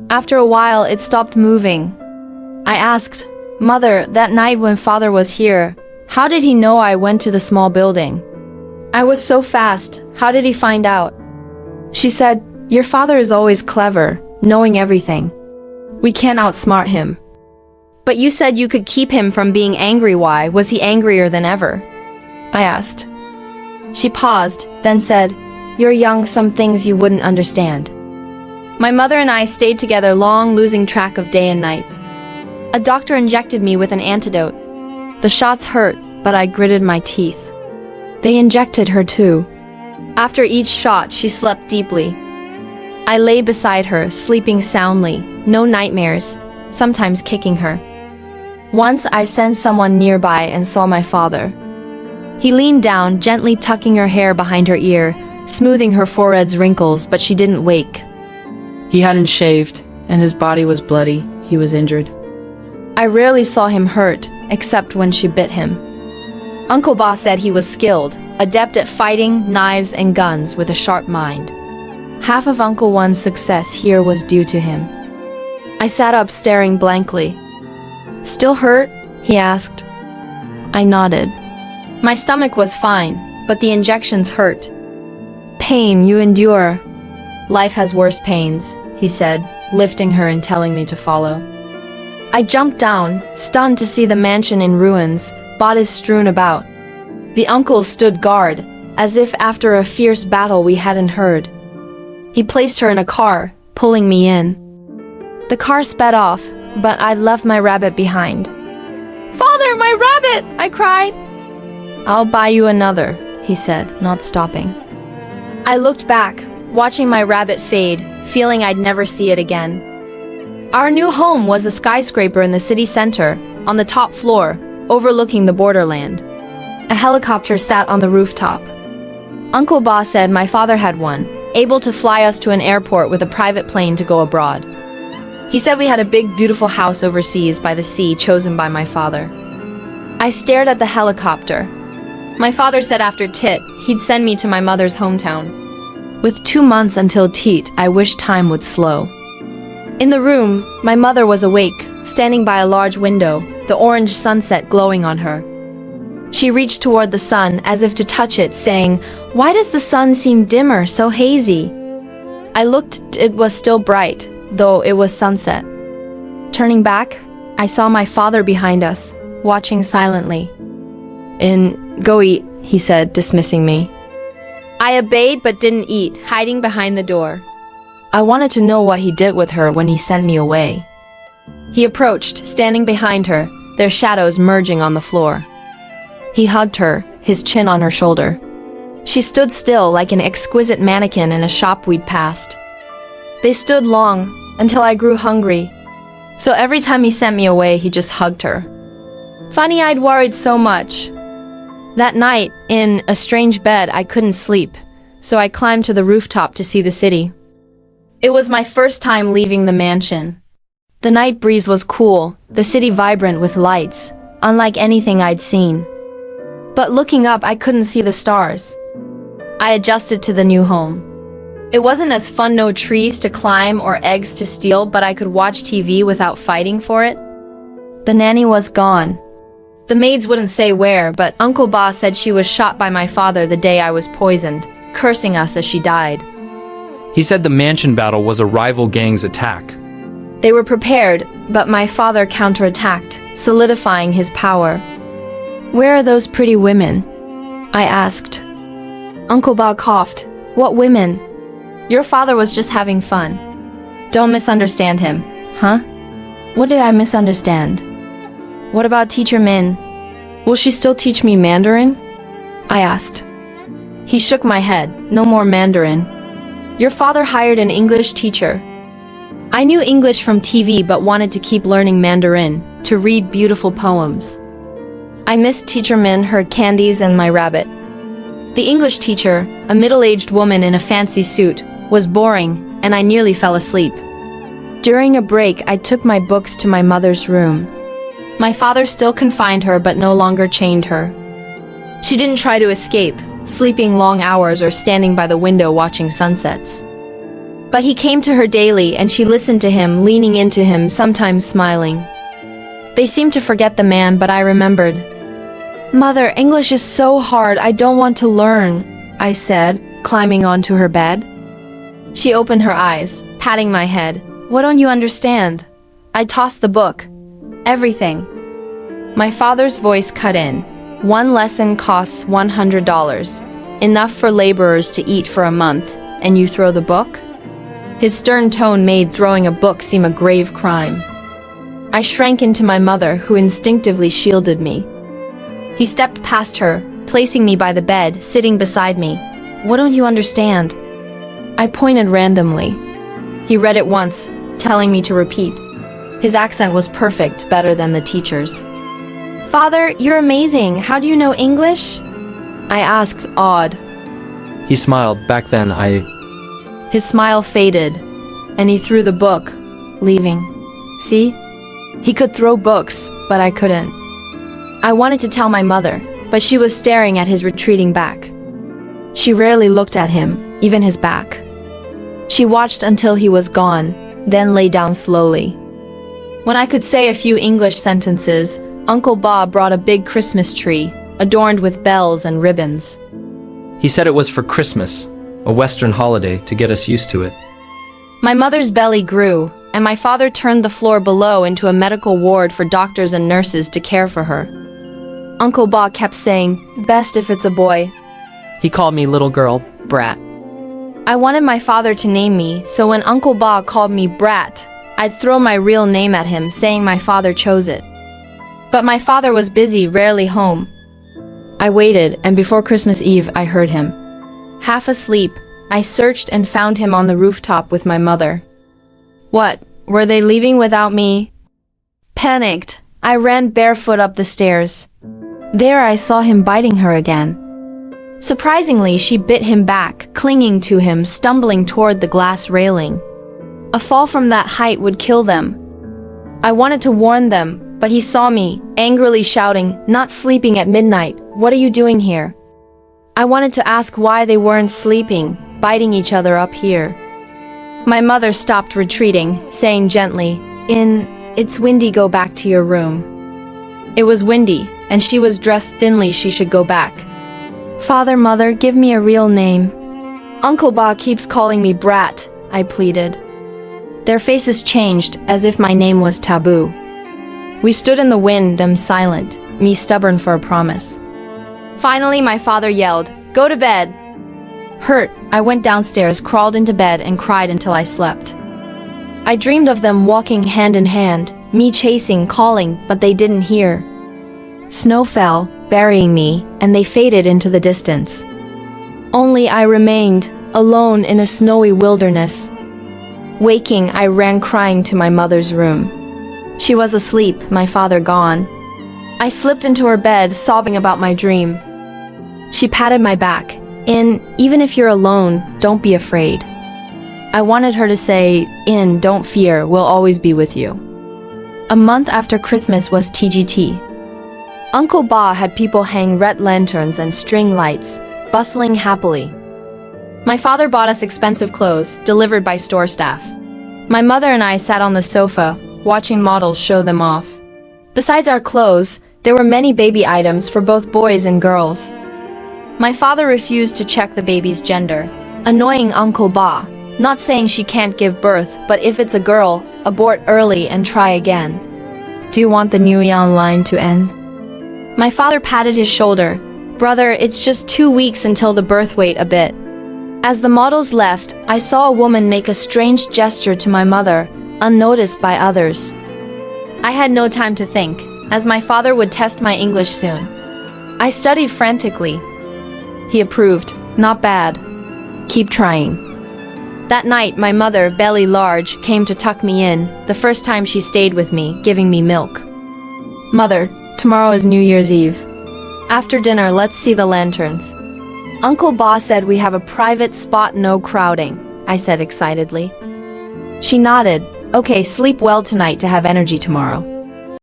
After a while, it stopped moving. I asked, "Mother, that night when father was here, how did he know I went to the small building? I was so fast, how did he find out?" She said, "Your father is always clever, knowing everything. We can't outsmart him." "But you said you could keep him from being angry. Why was he angrier than ever?" I asked. She paused, then said, "You're young, some things you wouldn't understand." My mother and I stayed together long, losing track of day and night. A doctor injected me with an antidote. The shots hurt, but I gritted my teeth. They injected her too. After each shot, she slept deeply. I lay beside her, sleeping soundly, no nightmares, sometimes kicking her. Once I sensed someone nearby and saw my father. He leaned down, gently tucking her hair behind her ear, smoothing her forehead's wrinkles, but she didn't wake. He hadn't shaved, and his body was bloody. He was injured. I rarely saw him hurt, except when she bit him. Uncle Ba said he was skilled, adept at fighting, knives, and guns with a sharp mind. Half of Uncle One's success here was due to him. I sat up staring blankly. "Still hurt?" he asked. I nodded. My stomach was fine, but the injections hurt. "Pain you endure. Life has worse pains," he said, lifting her and telling me to follow. I jumped down, stunned to see the mansion in ruins, bodies strewn about. The uncles stood guard, as if after a fierce battle we hadn't heard. He placed her in a car, pulling me in. The car sped off, but I'd left my rabbit behind. "Father, my rabbit!" I cried. "I'll buy you another," he said, not stopping. I looked back, watching my rabbit fade, feeling I'd never see it again. Our new home was a skyscraper in the city center, on the top floor, overlooking the borderland. A helicopter sat on the rooftop. Uncle Ba said my father had one, able to fly us to an airport with a private plane to go abroad. He said we had a big, beautiful house overseas by the sea chosen by my father. I stared at the helicopter. My father said after Tit, he'd send me to my mother's hometown. With 2 months until Tit, I wished time would slow. In the room, my mother was awake, standing by a large window, the orange sunset glowing on her. She reached toward the sun as if to touch it, saying, "Why does the sun seem dimmer, so hazy?" I looked, it was still bright, though it was sunset. Turning back, I saw my father behind us, watching silently. Go eat," he said, dismissing me. I obeyed but didn't eat, hiding behind the door. I wanted to know what he did with her when he sent me away. He approached, standing behind her, their shadows merging on the floor. He hugged her, his chin on her shoulder. She stood still like an exquisite mannequin in a shop we'd passed. They stood long, until I grew hungry. So every time he sent me away, he just hugged her. Funny I'd worried so much. That night, in a strange bed, I couldn't sleep, so I climbed to the rooftop to see the city. It was my first time leaving the mansion. The night breeze was cool, the city vibrant with lights, unlike anything I'd seen. But looking up, I couldn't see the stars. I adjusted to the new home. It wasn't as fun, no trees to climb or eggs to steal, but I could watch TV without fighting for it. The nanny was gone. The maids wouldn't say where, but Uncle Ba said she was shot by my father the day I was poisoned, cursing us as she died. He said the mansion battle was a rival gang's attack. They were prepared, but my father counterattacked, solidifying his power. "Where are those pretty women?" I asked. Uncle Ba coughed. "What women? Your father was just having fun. Don't misunderstand him, huh?" What did I misunderstand? What about Teacher Min? Will she still teach me Mandarin? I asked. He shook my head. No more Mandarin. Your father hired an English teacher. I knew English from TV but wanted to keep learning Mandarin, to read beautiful poems. I missed Teacher Min, her candies, and my rabbit. The English teacher, a middle-aged woman in a fancy suit, was boring, and I nearly fell asleep. During a break, I took my books to my mother's room. My father still confined her but no longer chained her. She didn't try to escape, sleeping long hours or standing by the window watching sunsets. But he came to her daily and she listened to him, leaning into him, sometimes smiling. They seemed to forget the man, but I remembered. "Mother, English is so hard, I don't want to learn," I said, climbing onto her bed. She opened her eyes, patting my head. "What don't you understand?" I tossed the book. "Everything." My father's voice cut in. "One lesson costs $100. Enough for laborers to eat for a month, and you throw the book?" His stern tone made throwing a book seem a grave crime. I shrank into my mother, who instinctively shielded me. He stepped past her, placing me by the bed, sitting beside me. "What don't you understand?" I pointed randomly. He read it once, telling me to repeat. His accent was perfect, better than the teacher's. "Father, you're amazing. How do you know English?" I asked, awed. He smiled. Back then, His smile faded, and he threw the book, leaving. See? He could throw books, but I couldn't. I wanted to tell my mother, but she was staring at his retreating back. She rarely looked at him, even his back. She watched until he was gone, then lay down slowly. When I could say a few English sentences, Uncle Bob brought a big Christmas tree, adorned with bells and ribbons. he said it was for Christmas, a Western holiday, to get us used to it. My mother's belly grew, and my father turned the floor below into a medical ward for doctors and nurses to care for her. Uncle Bob kept saying, "Best if it's a boy." He called me little girl, brat. I wanted my father to name me, so when Uncle Bob called me Brat, I'd throw my real name at him, saying my father chose it. But my father was busy, rarely home. I waited, and before Christmas Eve, I heard him. Half asleep, I searched and found him on the rooftop with my mother. What, were they leaving without me? Panicked, I ran barefoot up the stairs. There I saw him biting her again. Surprisingly, she bit him back, clinging to him, stumbling toward the glass railing. A fall from that height would kill them. I wanted to warn them, but he saw me, angrily shouting, "Not sleeping at midnight, what are you doing here?" I wanted to ask why they weren't sleeping, biting each other up here. My mother stopped retreating, saying gently, "It's windy, go back to your room." It was windy, and she was dressed thinly, she should go back. "Father, Mother, give me a real name." "Uncle Bob keeps calling me Brat," I pleaded. Their faces changed, as if my name was taboo. We stood in the wind, them silent, me stubborn for a promise. Finally, my father yelled, "Go to bed!" Hurt, I went downstairs, crawled into bed, and cried until I slept. I dreamed of them walking hand in hand, me chasing, calling, but they didn't hear. Snow fell, burying me, and they faded into the distance. Only I remained, alone in a snowy wilderness. Waking, I ran crying to my mother's room. She was asleep, my father gone. I slipped into her bed, sobbing about my dream. She patted my back. Even if you're alone, don't be afraid." I wanted her to say, "Don't fear, we'll always be with you." A month after Christmas was TGT. Uncle Bob had people hang red lanterns and string lights, bustling happily. My father bought us expensive clothes, delivered by store staff. My mother and I sat on the sofa, watching models show them off. Besides our clothes, there were many baby items for both boys and girls. My father refused to check the baby's gender, annoying Uncle Bob, not saying she can't give birth, but if it's a girl, abort early and try again. "Do you want the new young line to end?" My father patted his shoulder. "Brother, it's just 2 weeks until the birth wait a bit." As the models left, I saw a woman make a strange gesture to my mother, unnoticed by others. I had no time to think, as my father would test my English soon. I studied frantically. He approved, "Not bad. Keep trying." That night, my mother, belly large, came to tuck me in, the first time she stayed with me, giving me milk. "Mother, tomorrow is New Year's Eve. After dinner, let's see the lanterns." Uncle Bob said we have a private spot, no crowding, I said excitedly. She nodded. "Okay, sleep well tonight to have energy tomorrow."